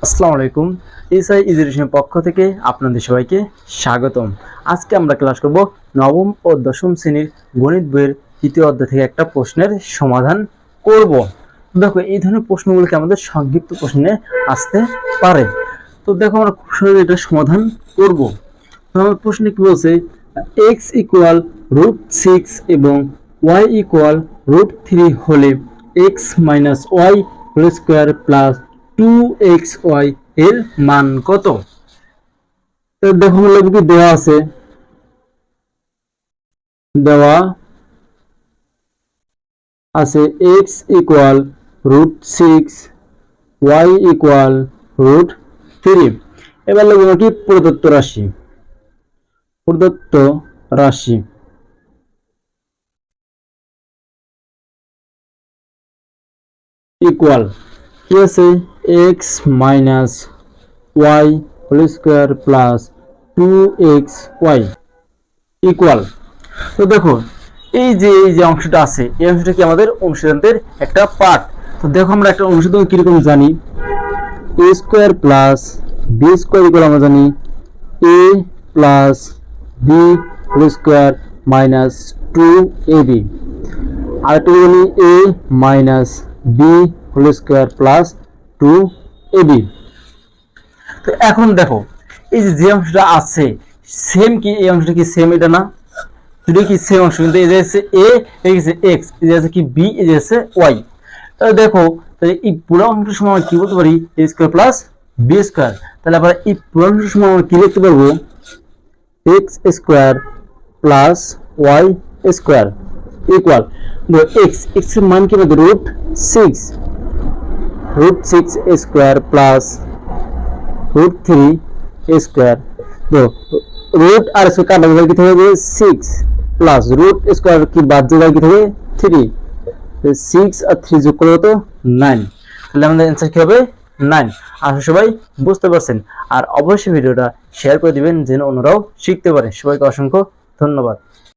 আসসালামু আলাইকুম। এসআই এডুকেশনের পক্ষ থেকে আপনাদের সবাইকে স্বাগতম। আজকে আমরা ক্লাস করব নবম ও দশম শ্রেণীর গণিত বইয়ের তৃতীয় অধ্যায় থেকে একটা প্রশ্নের সমাধান করব। দেখো, এই ধরনের প্রশ্নগুলোকে আমাদের সংক্ষিপ্ত প্রশ্নে আসতে পারে। তো দেখো, আমরা খুব সহজে এটা সমাধান করব। তো আমার প্রশ্নে কি বলছে, x ইকুয়াল √6 এবং y ইকুয়াল √3 হলে x minus y whole square plus 2xy এর মান কত? তো দেখো, আমাদের কি দেওয়া আছে x ইকুয়াল √6, y ইকুয়াল √3। এবার লিখব কি প্রদত্ত রাশি ইকুয়াল কি আছে, x minus y whole square plus 2xy equal. তো দেখো, এই যে অংশটা আছে, এই অংশটা কি আমাদের অনুসিদ্ধান্তের একটা পার্ট। তো দেখো, আমরা একটা অনুসিদ্ধান্ত কিরকম জানি, a square plus b square equal আমরা জানি a plus b whole square minus 2ab। আর একটা জানি a minus b whole square plus 2ab। তো এখন দেখো, এই যে অংশটা আছে সেম, কি এই অংশটা কি সেম? এটা না, দুটো কি সেম অংশ, কিন্তু এই যে আছে a, এই যে x, এই যে আছে কি b, এই যে আছে y। তাহলে দেখো, তাহলে এই পুরো অংশের সমান আমরা কি বলতে পারি, a square plus b square. তাহলে আবার এই পুরো অংশের সমান আমরা কি লিখতে পারবো, x square plus y square equal x এর মান কি হবে, √6 স্কয়ার প্লাস √3 স্কয়ার। রুট আর স্কয়ার কাটা গেলে কি হবে, 6 প্লাস রুট স্কয়ার কি বাদ যোগ কি হবে 3, 6 আর 3 যোগ করলে তো 9। তাহলে আমাদের आंसर কি হবে 9। আশা সবাই বুঝতে পারছেন। আর অবশ্যই ভিডিওটা শেয়ার করে দিবেন যেন অন্যরাও শিখতে পারে। সবাইকে অসংখ্য ধন্যবাদ।